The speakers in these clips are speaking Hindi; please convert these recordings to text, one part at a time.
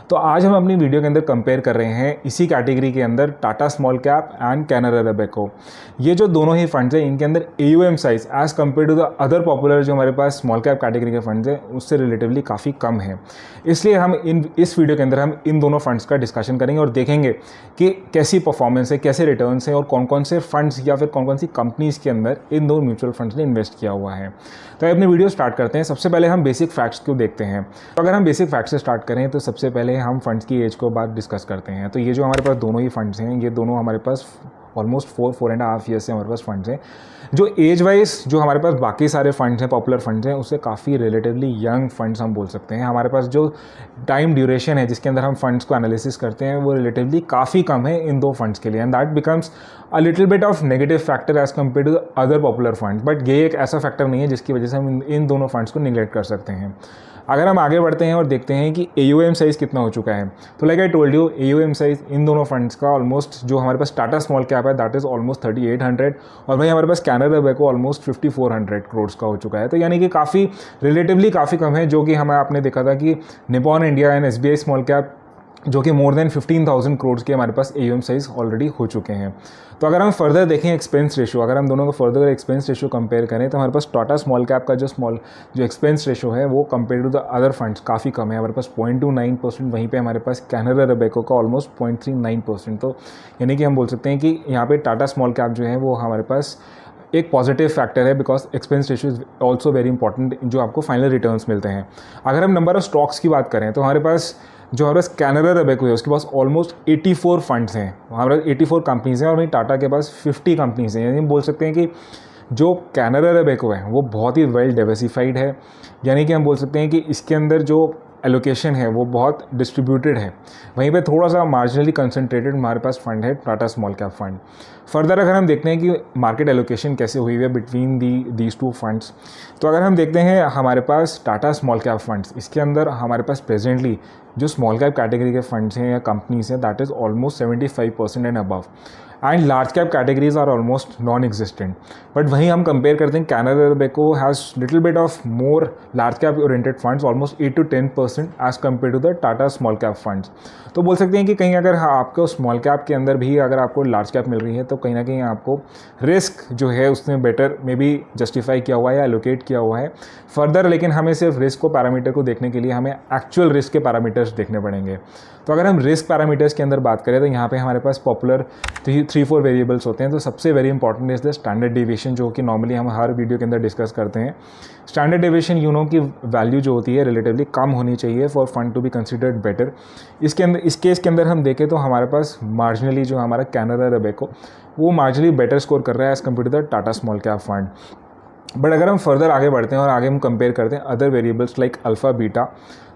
तो आज हम अपनी वीडियो के अंदर कंपेयर कर रहे हैं इसी कैटेगरी के अंदर Tata small cap and Canara Robeco. ये जो दोनों ही फंड्स हैं इनके अंदर AUM size as compare to the other popular जो हमारे पास स्मॉल कैप कैटेगरी के फंड्स हैं उससे रिलेटिवली काफ़ी कम है। इसलिए हम इस वीडियो के अंदर हम इन दोनों फंड्स का डिस्कशन करेंगे और देखेंगे कि कैसी परफॉर्मेंस है, कैसे रिटर्न्स हैं और कौन कौन से फंड्स या फिर कौन कौन सी कंपनीज़ के अंदर इन दो म्यूचुअल फंड्स ने इन्वेस्ट किया हुआ है। तो अपनी वीडियो स्टार्ट करते हैं। सबसे पहले हम बेसिक फैक्ट्स को देखते हैं। तो अगर हम बेसिक फैक्ट्स से स्टार्ट करें तो सबसे पहले हम फंड्स की एज को बाद डिस्कस करते हैं। तो ये जो हमारे पास दोनों ही फंड्स हैं, ये दोनों हमारे पास ऑलमोस्ट 4.5 ईयर्स से हमारे पास फंड्स हैं, जो एज वाइज जो हमारे पास बाकी सारे फंड्स हैं, पॉपुलर फंड्स हैं, उससे काफ़ी रिलेटिवली यंग फंड्स हम बोल सकते हैं। हमारे पास जो टाइम ड्यूरेशन है जिसके अंदर हम फंड्स को एनालिसिस करते हैं वो रिलेटिवली काफ़ी कम है इन दो फंड्स के लिए, and that becomes a little bit of negative factor as compare to the other popular funds. But ये एक ऐसा फैक्टर नहीं है जिसकी वजह से हम इन दोनों फंड्स को निगलेक्ट कर सकते हैं। अगर हम आगे बढ़ते हैं और देखते हैं कि AUM साइज़ कितना हो चुका है, तो like I told you AUM size इन दोनों फंड्स का ऑलमोस्ट जो हमारे पास टाटा स्मॉल कैप है दैट इज़ ऑलमोस्ट 3800 और वहीं हमारे पास कैनरा रोबेको ऑलमोस्ट 5400 करोड़ का हो चुका है। तो यानी कि काफ़ी रिलेटिवली काफ़ी कम है, जो कि हमें आपने देखा था कि Nippon India and SBI small cap जो कि मोर देन 15,000 करोड़ के हमारे पास AUM साइज़ ऑलरेडी हो चुके हैं। तो अगर हम फर्दर देखें एक्सपेंस रेशो, अगर हम दोनों का फर्दर एक्सपेंस रेशो कंपेयर करें तो हमारे पास टाटा स्मॉल कैप का जो एक्सपेंस रेशो है वो compare to the other funds काफ़ी कम है, हमारे पास 0.29%। वहीं पे हमारे पास कैनरा रोबेको का ऑलमोस्ट 0.39%। तो यानी कि हम बोल सकते हैं कि यहाँ पे टाटा स्मॉल कैप जो है वो हमारे पास एक पॉजिटिव फैक्टर है, because expense ratio is also very important जो आपको फाइनल रिटर्न्स मिलते हैं। अगर हम नंबर ऑफ स्टॉक्स की बात करें तो हमारे पास जो हमारे पास कैनरा रोबेको है उसके पास ऑलमोस्ट 84 फंड्स हैं, हमारे 84 कंपनीज़ हैं, और वहीं टाटा के पास 50 कंपनीज़ हैं। यानी हम बोल सकते हैं कि जो कैनरा रोबेको है वो बहुत ही वेल डाइवर्सिफाइड है, यानी कि हम बोल सकते हैं कि इसके अंदर जो एलोकेशन है वो बहुत डिस्ट्रीब्यूटेड है। वहीं पे थोड़ा सा मार्जिनली कंसंट्रेटेड हमारे पास फंड है Tata small cap fund. Further अगर हम देखते हैं कि मार्केट एलोकेशन कैसे हुई है बिटवीन दीज टू फंड्स, तो अगर हम देखते हैं हमारे पास टाटा स्मॉल कैप फंड्स, इसके अंदर हमारे पास प्रेजेंटली जो स्मॉल कैप कैटेगरी के फंड्स हैं या कंपनीज हैं that is almost 75% and above, and large cap categories are almost non existent. But वहीं हम कंपेयर करते हैं Canara Robeco has little bit of more large cap oriented funds, almost 8 to 10% as compare to the Tata small cap funds. तो बोल सकते हैं कि कहीं अगर आपको स्मॉल कैप के अंदर भी अगर आपको लार्ज कैप मिल रही है तो कहीं ना कहीं आपको रिस्क जो है उसने बेटर मे बी जस्टिफाई किया हुआ है या एलोकेट किया हुआ है फर्दर। लेकिन हमें सिर्फ रिस्क को पैरामीटर को देखने के लिए हमें एक्चुअल रिस्क के पैरामीटर्स देखने पड़ेंगे। तो अगर हम रिस्क पैरामीटर्स के अंदर बात करें तो यहाँ पे हमारे पास पॉपुलर 3-4 वेरिएबल्स होते हैं। तो सबसे very important is the standard deviation, जो कि नॉर्मली हम हर वीडियो के अंदर डिस्कस करते हैं। स्टैंडर्ड डेविएशन की वैल्यू जो होती है रिलेटिवली कम होनी चाहिए for fund to be considered better. इस केस के अंदर हम देखें तो हमारे पास मार्जिनली जो हमारा कैनरा रोबेको वो मार्जिनली बेटर स्कोर कर रहा है as compare to the Tata small cap fund. But अगर हम फर्दर आगे बढ़ते हैं और आगे हम कंपेयर करते हैं other variables like alpha beta,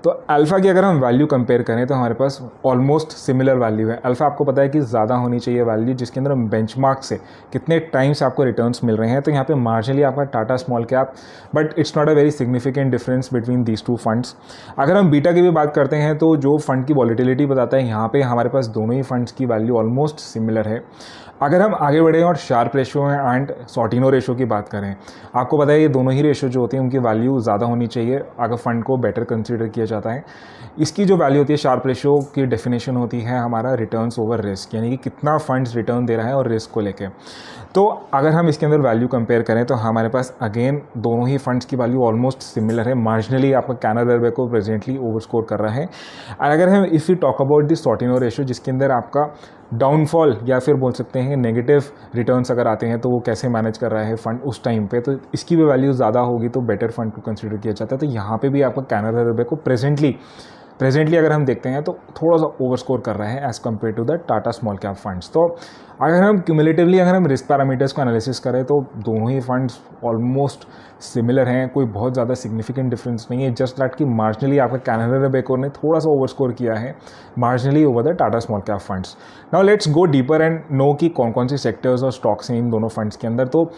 तो अल्फ़ा की अगर हम वैल्यू कंपेयर करें तो हमारे पास ऑलमोस्ट सिमिलर वैल्यू है। अल्फ़ा आपको पता है कि ज़्यादा होनी चाहिए वैल्यू, जिसके अंदर हम बेंचमार्क से कितने टाइम से आपको रिटर्न्स मिल रहे हैं। तो यहाँ पे मार्जिनली आपका Tata small cap, but it's not a very significant difference between these two funds. अगर हम बीटा की भी बात करते हैं तो जो फंड की वॉलिटिलिटी बताता है यहाँ पे हमारे पास दोनों ही फंड्स की वैल्यू ऑलमोस्ट सिमिलर है। अगर हम आगे बढ़ें और Sharpe ratio and Sortino ratio की बात करें, आपको पता है ये दोनों ही रेशो जो होती हैं उनकी वैल्यू ज़्यादा होनी चाहिए अगर फंड को बेटर कंसीडर किया जाता है। इसकी जो वैल्यू होती है शार्प रेशो की डेफिनेशन होती है हमारा रिटर्न्स ओवर रिस्क, यानी कि कितना फंड्स रिटर्न दे रहा है और रिस्क को लेके। तो अगर हम इसके अंदर वैल्यू कंपेयर करें तो हमारे पास अगेन दोनों ही फंड्स की वैल्यू ऑलमोस्ट सिमिलर है। मार्जिनली आपका Canara Robeco presently over score कर रहा है। और अगर हम if you talk about the Sortino ratio, जिसके अंदर आपका डाउनफॉल या फिर बोल सकते हैं नेगेटिव रिटर्न्स अगर आते हैं तो वो कैसे मैनेज कर रहा है फंड उस टाइम पे, तो इसकी भी वैल्यू ज़्यादा होगी तो बेटर फंड को कंसिडर किया जाता है। तो यहाँ पे भी आपका कैनरा रोबेको प्रेजेंटली अगर हम देखते हैं तो थोड़ा सा ओवर स्कोर कर रहा है as compare to the Tata small cap funds. तो अगर हम क्यूमुलेटिवली अगर हम रिस्क पैरामीटर्स को एनालिसिस करें तो दोनों ही फंड्स ऑलमोस्ट सिमिलर हैं, कोई बहुत ज़्यादा सिग्निफिकेंट डिफरेंस नहीं है। जस्ट दैट कि मार्जिनली आपका कैनरा रोबेको ने थोड़ा सा ओवर स्कोर किया है marginally over the Tata small cap funds. Now let's go deeper and know कि कौन कौन से सेक्टर्स और स्टॉक्स हैं इन दोनों फंड्स के अंदर। तो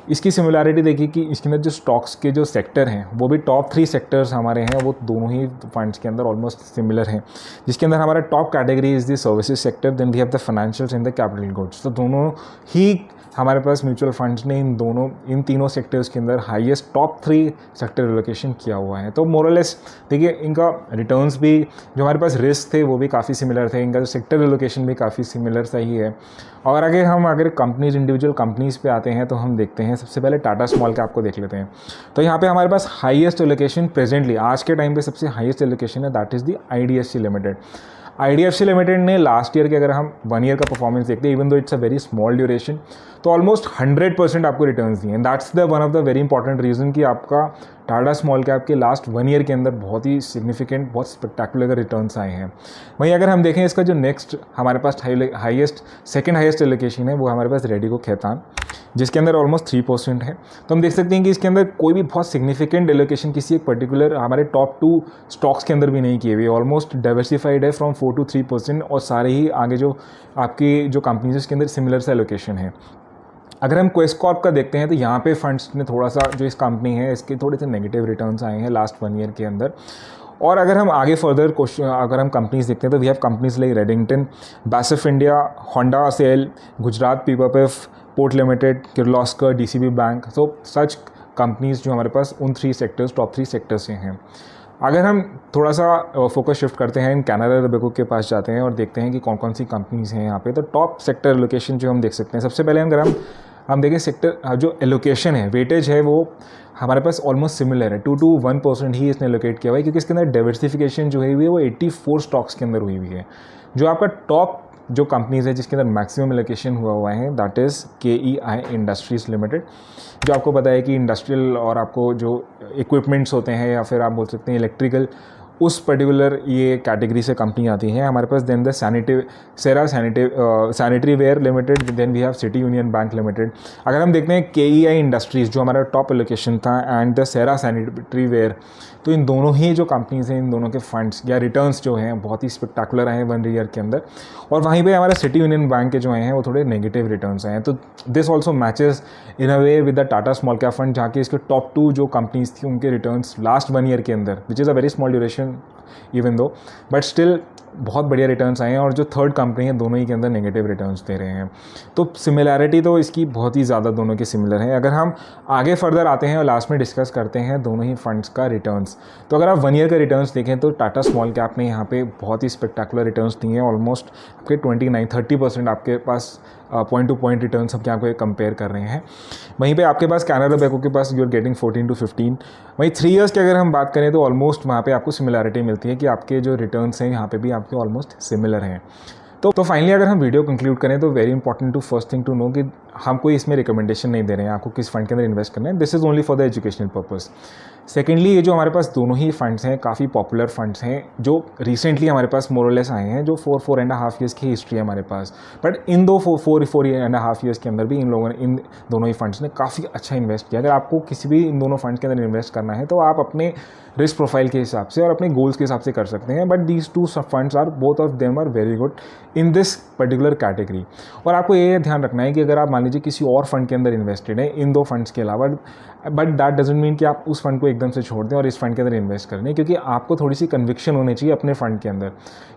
इसकी सिमिलैरिटी देखिए कि इसके अंदर जो स्टॉक्स के जो सेक्टर हैं वो भी टॉप 3 सेक्टर्स हमारे हैं, वो दोनों ही फंड्स के अंदर ऑलमोस्ट सिमिलर हैं, जिसके अंदर हमारा top category is the services sector, then we have the financials and the capital goods. तो दोनों ही हमारे पास म्यूचुअल फंड्स ने इन तीनों सेक्टर्स के अंदर हाईएस्ट टॉप 3 सेक्टर एलोकेशन किया हुआ है। तो मोरलेस देखिए इनका रिटर्न्स भी, जो हमारे पास रिस्क थे वो भी काफ़ी सिमिलर थे, इनका जो सेक्टर एलोकेशन भी काफ़ी सिमिलर सा ही है। और अगर कंपनीज, इंडिविजुअल कंपनीज़ पे आते हैं तो हम देखते हैं सबसे पहले टाटा स्मॉल कैप को देख लेते हैं। तो यहाँ पे हमारे पास हाईएस्ट एलोकेशन प्रेजेंटली आज के टाइम पे सबसे हाईएस्ट एलोकेशन है, that is the IDFC limited. IDFC limited ने लास्ट ईयर के अगर हम 1 ईयर का परफॉर्मेंस देखते हैं, even though it's a very small duration, तो ऑलमोस्ट 100% आपको रिटर्न्स दिए। And that's the one of the very important reason कि आपका टाटा स्मॉल कैप के लास्ट 1 ईयर के अंदर बहुत ही सिग्निफिकेंट, बहुत स्पेक्टेकुलर रिटर्न्स आए हैं। वहीं अगर हम देखें इसका जो नेक्स्ट हमारे पास सेकंड हाईएस्ट एलोकेशन है वो हमारे पास रेडिको खैतान, जिसके अंदर ऑलमोस्ट 3% है। तो हम देख सकते हैं कि इसके अंदर कोई भी बहुत सिग्निफिकेंट एलोकेशन किसी एक पर्टिकुलर हमारे टॉप 2 स्टॉक्स के अंदर भी नहीं किए हुए, ऑलमोस्ट डाइवर्सिफाइड है फ्रॉम 4 to 3%, और सारे ही आगे जो आपकी जो कंपनीज है उसके अंदर सिमिलर सा एलोकेशन है। अगर हम क्वेस्ट कॉर्प का देखते हैं तो यहाँ पे फंड्स ने थोड़ा सा, जो इस कंपनी है इसके थोड़े से नेगेटिव रिटर्न्स आए हैं लास्ट 1 ईयर के अंदर। और अगर हम आगे फर्दर अगर हम कंपनीज देखते हैं तो we have companies like Redington, BASF India, Honda Siel, Gujarat पीपरपेफ, port limited, Kirloskar, DCB bank. So such companies जो हमारे पास उन टॉप 3 सेक्टर्स से हैं। अगर हम थोड़ा सा फोकस शिफ्ट करते हैं, कैनरा रोबेको के पास जाते हैं और देखते हैं कि कौन कौन सी कंपनीज हैं यहाँ पे, तो टॉप सेक्टर एलोकेशन जो हम देख सकते हैं, सबसे पहले अगर हम देखें सेक्टर जो एलोकेशन है, वेटेज है, वो हमारे पास ऑलमोस्ट सिमिलर है, 2 to 1% ही इसने एलोकेट किया हुआ है, क्योंकि इसके अंदर डाइवर्सिफिकेशन जो है हुई है वो 84 स्टॉक्स के अंदर हुई हुई है। जो आपका टॉप जो कंपनीज़ है जिसके अंदर मैक्सिमम एलोकेशन हुआ है that is KEI industries limited, जो आपको पता है कि इंडस्ट्रियल और आपको जो इक्विपमेंट्स होते हैं या फिर आप बोल सकते हैं इलेक्ट्रिकल, उस पर्टिकुलर ये कैटेगरी से कंपनी आती है हमारे पास। Then the sanitary ware limited, then we have City Union Bank Limited. अगर हम देखते हैं KEI इंडस्ट्रीज़ जो हमारा टॉप एलोकेशन था and the Cera sanitary ware, तो इन दोनों ही जो कंपनीज़ हैं, इन दोनों के फंड्स या रिटर्न्स जो हैं बहुत ही स्पेक्टाकुलर आए हैं 1 ईयर के अंदर। और वहीं पे हमारा सिटी यूनियन बैंक के जो हैं वो थोड़े नेगेटिव रिटर्न्स आए हैं। तो this also matches in a way with the Tata small cap fund, जहाँ के इसके टॉप 2 जो कंपनीज़ थी उनके रिटर्न्स लास्ट 1 ईयर के अंदर, which is a very small duration even though, but still बहुत बढ़िया रिटर्न्स आए हैं। और जो थर्ड कंपनी है दोनों ही के अंदर नेगेटिव रिटर्न्स दे रहे हैं। तो सिमिलैरिटी तो इसकी बहुत ही ज़्यादा दोनों की सिमिलर है। अगर हम आगे फर्दर आते हैं और लास्ट में डिस्कस करते हैं दोनों ही फंड्स का रिटर्न्स, तो अगर आप 1 ईयर का रिटर्न्स देखें तो टाटा स्मॉल कैप ने यहाँ पे बहुत ही स्पेक्टाकुलर रिटर्न्स दिए हैं, ऑलमोस्ट आपके 29-30% आपके पास पॉइंट टू पॉइंट रिटर्न्स हम यहाँ पे कंपेयर कर रहे हैं। वहीं पे आपके पास कैनरा रोबेको के पास यू आर गेटिंग 14 to 15। वहीं 3 ईयर्स की अगर हम बात करें तो ऑलमोस्ट वहाँ पे आपको सिमिलैरिटी मिलती है कि आपके जो रिटर्न्स हैं यहाँ पे भी आपके ऑलमोस्ट सिमिलर हैं। तो फाइनली अगर हम वीडियो कंक्लूड करें तो very important to first thing to know कि हम कोई इसमें रिकमेंडेशन नहीं दे रहे हैं आपको किस फंड के अंदर इन्वेस्ट करना है, this is only for the educational purpose. Secondly, ये जो हमारे पास दोनों ही फंड्स हैं काफ़ी पॉपुलर फंड्स हैं जो रिसेंटली हमारे पास मोरलेस आए हैं, जो 4.5 ईयर्स की हिस्ट्री है हमारे पास। बट इन 4.5 ईयर्स के अंदर भी इन लोगों ने, इन दोनों ही फंड्स ने काफ़ी अच्छा इन्वेस्ट किया। अगर आपको किसी भी इन दोनों फंड्स के अंदर इन्वेस्ट करना है तो आप अपने रिस्क प्रोफाइल के हिसाब से और अपने गोल्स के हिसाब से कर सकते हैं। But these 2 funds are both of them are very good in this particular category. और आपको ये ध्यान रखना है कि अगर आप मान लीजिए किसी और फंड के अंदर इन्वेस्टेड है इन 2 फंड्स के अलावा, बट दैट डजंट मीन कि आप उस फंड को एकदम से छोड़ दें और इस फंड के अंदर इन्वेस्ट करें, क्योंकि आपको थोड़ी सी कन्विक्शन होनी चाहिए अपने फंड के अंदर।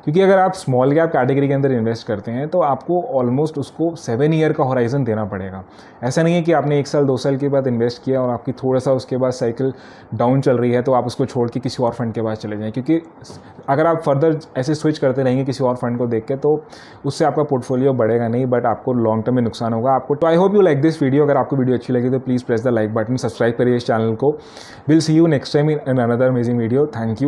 क्योंकि अगर आप स्मॉल कैप कैटेगरी के अंदर इन्वेस्ट करते हैं तो आपको ऑलमोस्ट उसको 7 ईयर का होराइजन देना पड़ेगा। ऐसा नहीं है कि आपने 1 साल 2 साल के बाद इन्वेस्ट किया और आपकी थोड़ा सा उसके बाद साइकिल डाउन चल रही है तो आप उसको छोड़ के किसी और फंड के पास चले जाएं। क्योंकि अगर आप फर्दर ऐसे स्विच करते रहेंगे किसी और फंड को देख के तो उससे आपका पोर्टफोलियो बढ़ेगा नहीं, बट आपको लॉन्ग टर्म में नुकसान होगा आपको। तो I hope you like this video. अगर आपको वीडियो अच्छी लगी तो please press the like button, subscribe करिए इस चैनल को। Will see you next time in another amazing video. Thank you.